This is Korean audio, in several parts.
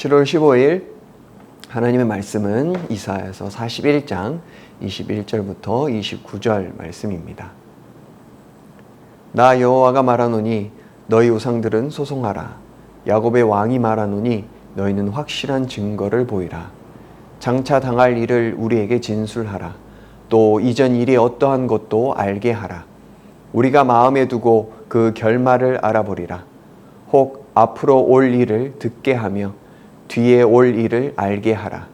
7월 15일 하나님의 말씀은 이사야서 41장 21절부터 29절 말씀입니다. 나 여호와가 말하노니 너희 우상들은 소송하라. 야곱의 왕이 말하노니 너희는 확실한 증거를 보이라. 장차 당할 일을 우리에게 진술하라. 또 이전 일이 어떠한 것도 알게 하라. 우리가 마음에 두고 그 결말을 알아보리라. 혹 앞으로 올 일을 듣게 하며 뒤에 올 일을 알게 하라.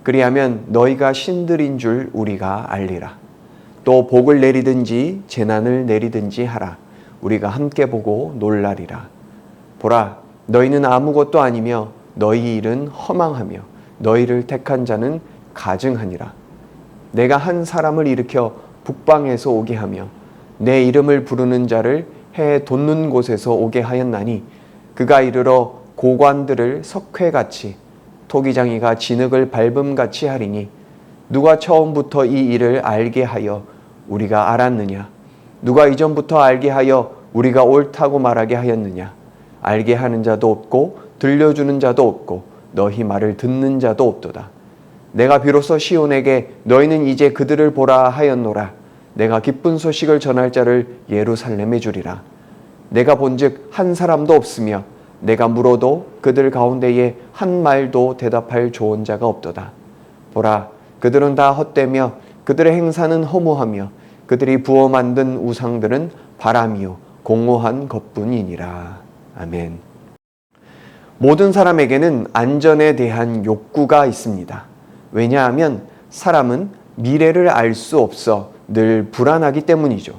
그리하면 너희가 신들인 줄 우리가 알리라. 또 복을 내리든지 재난을 내리든지 하라. 우리가 함께 보고 놀라리라. 보라, 너희는 아무것도 아니며 너희 일은 허망하며 너희를 택한 자는 가증하니라. 내가 한 사람을 일으켜 북방에서 오게 하며 내 이름을 부르는 자를 해 돋는 곳에서 오게 하였나니 그가 이르러 고관들을 석회같이 토기장이가 진흙을 밟음같이 하리니 누가 처음부터 이 일을 알게 하여 우리가 알았느냐? 누가 이전부터 알게 하여 우리가 옳다고 말하게 하였느냐? 알게 하는 자도 없고 들려주는 자도 없고 너희 말을 듣는 자도 없도다. 내가 비로소 시온에게 너희는 이제 그들을 보라 하였노라. 내가 기쁜 소식을 전할 자를 예루살렘에 주리라. 내가 본즉 한 사람도 없으며 내가 물어도 그들 가운데에 한 말도 대답할 좋은 자가 없도다. 보라, 그들은 다 헛되며 그들의 행사는 허무하며 그들이 부어 만든 우상들은 바람이요 공허한 것뿐이니라. 아멘. 모든 사람에게는 안전에 대한 욕구가 있습니다. 왜냐하면 사람은 미래를 알 수 없어 늘 불안하기 때문이죠.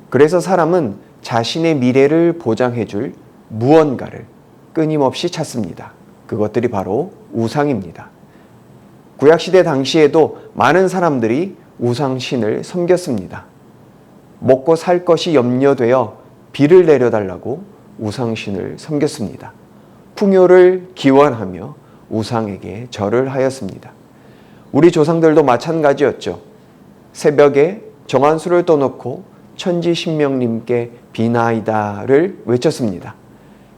그래서 사람은 자신의 미래를 보장해줄 무언가를 끊임없이 찾습니다. 그것들이 바로 우상입니다. 구약시대 당시에도 많은 사람들이 우상신을 섬겼습니다. 먹고 살 것이 염려되어 비를 내려달라고 우상신을 섬겼습니다. 풍요를 기원하며 우상에게 절을 하였습니다. 우리 조상들도 마찬가지였죠. 새벽에 정한수를 떠놓고 천지신명님께 비나이다를 외쳤습니다.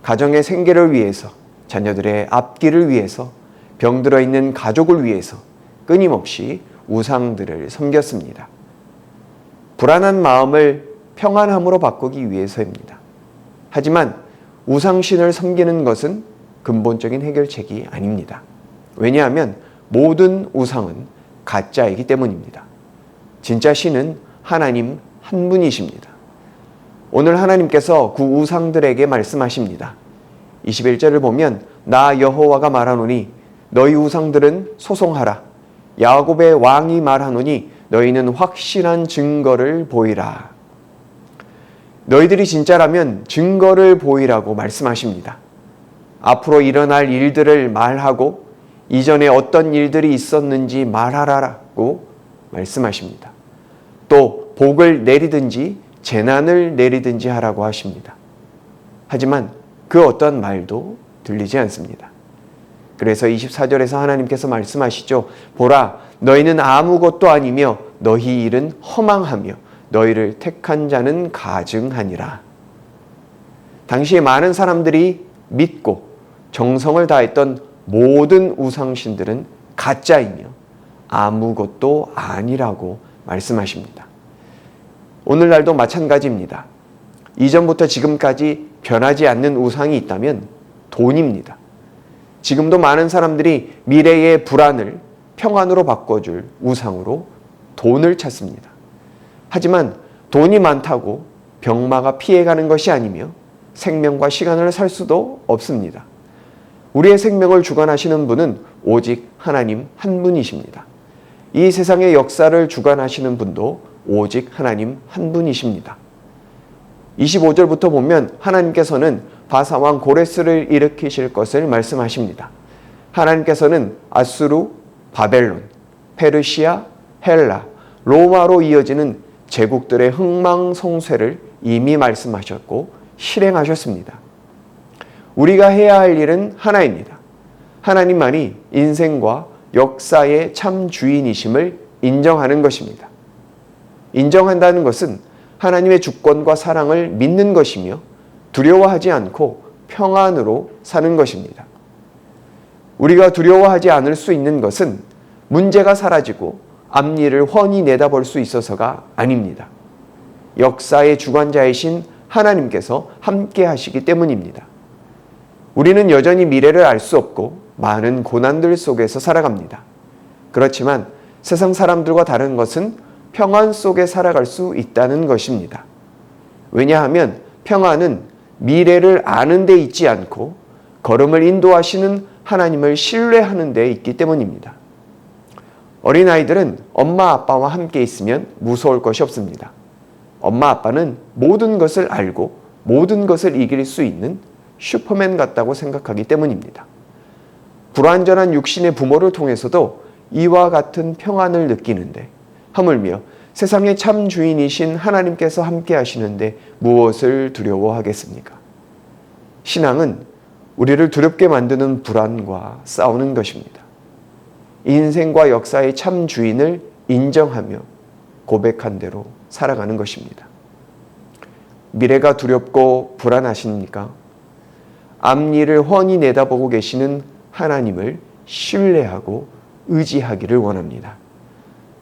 가정의 생계를 위해서, 자녀들의 앞길을 위해서, 병들어 있는 가족을 위해서 끊임없이 우상들을 섬겼습니다. 불안한 마음을 평안함으로 바꾸기 위해서입니다. 하지만 우상신을 섬기는 것은 근본적인 해결책이 아닙니다. 왜냐하면 모든 우상은 가짜이기 때문입니다. 진짜 신은 하나님 한 분이십니다. 오늘 하나님께서 그 우상들에게 말씀하십니다. 21절을 보면 나 여호와가 말하노니 너희 우상들은 소송하라. 야곱의 왕이 말하노니 너희는 확실한 증거를 보이라. 너희들이 진짜라면 증거를 보이라고 말씀하십니다. 앞으로 일어날 일들을 말하고 이전에 어떤 일들이 있었는지 말하라고 말씀하십니다. 또 복을 내리든지 재난을 내리든지 하라고 하십니다. 하지만 그 어떤 말도 들리지 않습니다. 그래서 24절에서 하나님께서 말씀하시죠. 보라, 너희는 아무것도 아니며 너희 일은 허망하며 너희를 택한 자는 가증하니라. 당시에 많은 사람들이 믿고 정성을 다했던 모든 우상신들은 가짜이며 아무것도 아니라고 말씀하십니다. 오늘날도 마찬가지입니다. 이전부터 지금까지 변하지 않는 우상이 있다면 돈입니다. 지금도 많은 사람들이 미래의 불안을 평안으로 바꿔줄 우상으로 돈을 찾습니다. 하지만 돈이 많다고 병마가 피해가는 것이 아니며 생명과 시간을 살 수도 없습니다. 우리의 생명을 주관하시는 분은 오직 하나님 한 분이십니다. 이 세상의 역사를 주관하시는 분도 오직 하나님 한 분이십니다. 25절부터 보면 하나님께서는 바사왕 고레스를 일으키실 것을 말씀하십니다. 하나님께서는 아수르, 바벨론, 페르시아, 헬라, 로마로 이어지는 제국들의 흥망성쇠를 이미 말씀하셨고 실행하셨습니다. 우리가 해야 할 일은 하나입니다. 하나님만이 인생과 역사의 참 주인이심을 인정하는 것입니다. 인정한다는 것은 하나님의 주권과 사랑을 믿는 것이며 두려워하지 않고 평안으로 사는 것입니다. 우리가 두려워하지 않을 수 있는 것은 문제가 사라지고 앞일을 훤히 내다볼 수 있어서가 아닙니다. 역사의 주관자이신 하나님께서 함께 하시기 때문입니다. 우리는 여전히 미래를 알 수 없고 많은 고난들 속에서 살아갑니다. 그렇지만 세상 사람들과 다른 것은 평안 속에 살아갈 수 있다는 것입니다. 왜냐하면 평안은 미래를 아는 데 있지 않고 걸음을 인도하시는 하나님을 신뢰하는 데 있기 때문입니다. 어린아이들은 엄마 아빠와 함께 있으면 무서울 것이 없습니다. 엄마 아빠는 모든 것을 알고 모든 것을 이길 수 있는 슈퍼맨 같다고 생각하기 때문입니다. 불완전한 육신의 부모를 통해서도 이와 같은 평안을 느끼는데 하물며 세상의 참 주인이신 하나님께서 함께 하시는데 무엇을 두려워하겠습니까? 신앙은 우리를 두렵게 만드는 불안과 싸우는 것입니다. 인생과 역사의 참 주인을 인정하며 고백한 대로 살아가는 것입니다. 미래가 두렵고 불안하십니까? 앞일을 훤히 내다보고 계시는 하나님을 신뢰하고 의지하기를 원합니다.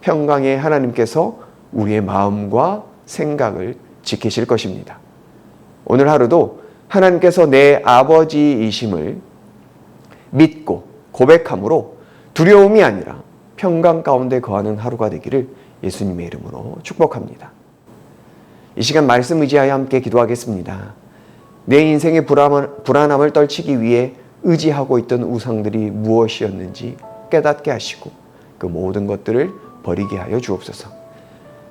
평강의 하나님께서 우리의 마음과 생각을 지키실 것입니다. 오늘 하루도 하나님께서 내 아버지이심을 믿고 고백함으로 두려움이 아니라 평강 가운데 거하는 하루가 되기를 예수님의 이름으로 축복합니다. 이 시간 말씀 의지하여 함께 기도하겠습니다. 내 인생의 불안함을 떨치기 위해 의지하고 있던 우상들이 무엇이었는지 깨닫게 하시고 그 모든 것들을 버리게 하여 주옵소서.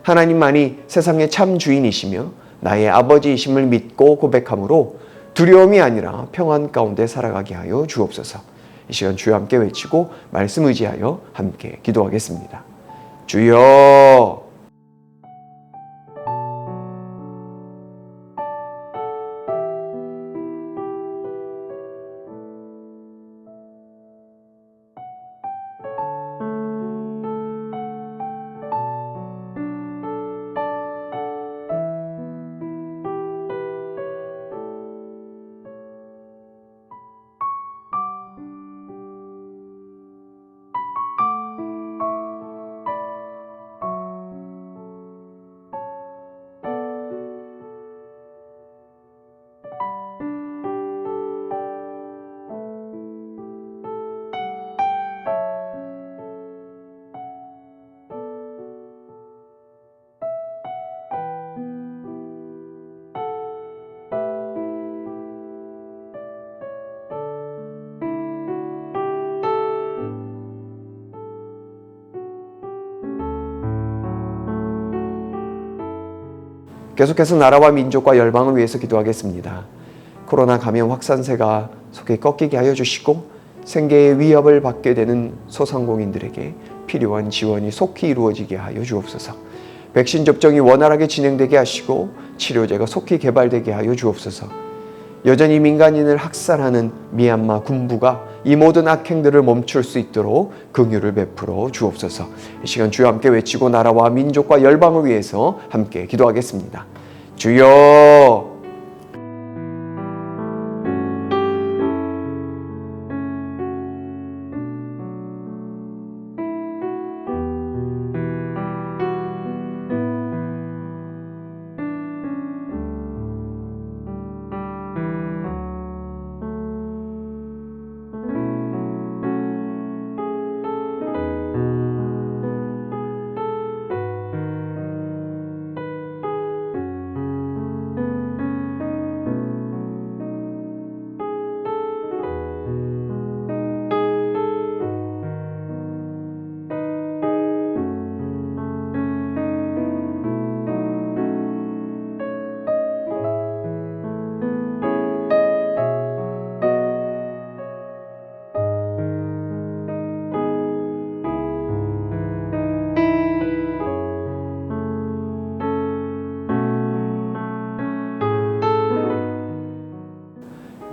하나님만이 세상의 참 주인이시며 나의 아버지이심을 믿고 고백함으로 두려움이 아니라 평안 가운데 살아가게 하여 주옵소서. 이 시간 주여 함께 외치고 말씀 의지하여 함께 기도하겠습니다. 주여! 계속해서 나라와 민족과 열방을 위해서 기도하겠습니다. 코로나 감염 확산세가 속에 꺾이게 하여 주시고 생계의 위협을 받게 되는 소상공인들에게 필요한 지원이 속히 이루어지게 하여 주옵소서. 백신 접종이 원활하게 진행되게 하시고 치료제가 속히 개발되게 하여 주옵소서. 여전히 민간인을 학살하는 미얀마 군부가 이 모든 악행들을 멈출 수 있도록 긍휼을 베풀어 주옵소서. 이 시간 주여 함께 외치고 나라와 민족과 열방을 위해서 함께 기도하겠습니다. 주여!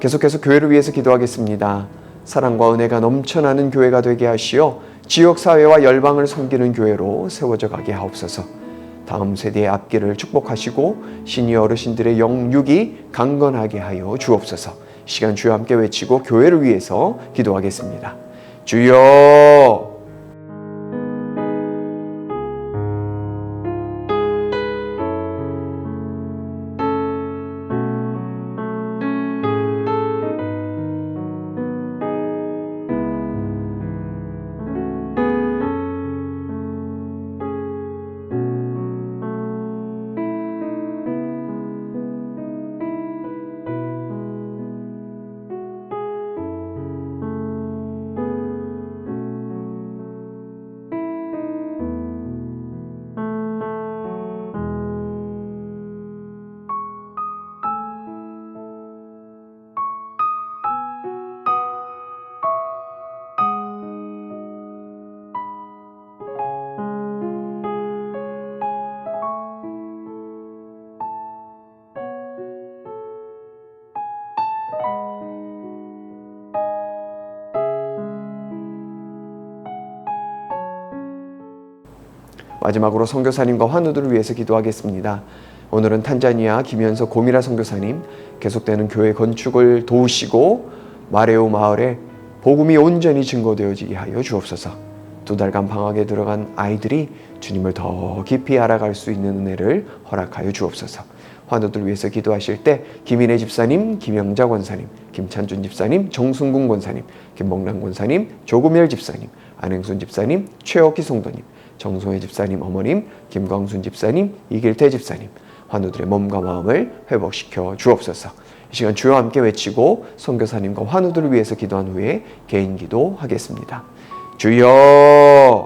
계속해서 교회를 위해서 기도하겠습니다. 사랑과 은혜가 넘쳐나는 교회가 되게 하시어 지역사회와 열방을 섬기는 교회로 세워져 가게 하옵소서. 다음 세대의 앞길을 축복하시고 시니어 어르신들의 영육이 강건하게 하여 주옵소서. 이 시간 주여 함께 외치고 교회를 위해서 기도하겠습니다. 주여. 마지막으로 선교사님과 환우들을 위해서 기도하겠습니다. 오늘은 탄자니아 김현석 고미라 선교사님 계속되는 교회 건축을 도우시고 마레오 마을에 복음이 온전히 증거되어지게 하여 주옵소서. 2달간 방학에 들어간 아이들이 주님을 더 깊이 알아갈 수 있는 은혜를 허락하여 주옵소서. 환우들 위해서 기도하실 때 김인혜 집사님, 김영자 권사님, 김찬준 집사님, 정순궁 권사님, 김봉란 권사님, 조금열 집사님, 안행순 집사님, 최옥희 성도님, 정송혜 집사님 어머님, 김광순 집사님, 이길태 집사님, 환우들의 몸과 마음을 회복시켜 주옵소서. 이 시간 주여 함께 외치고 선교사님과 환우들을 위해서 기도한 후에 개인 기도하겠습니다. 주여.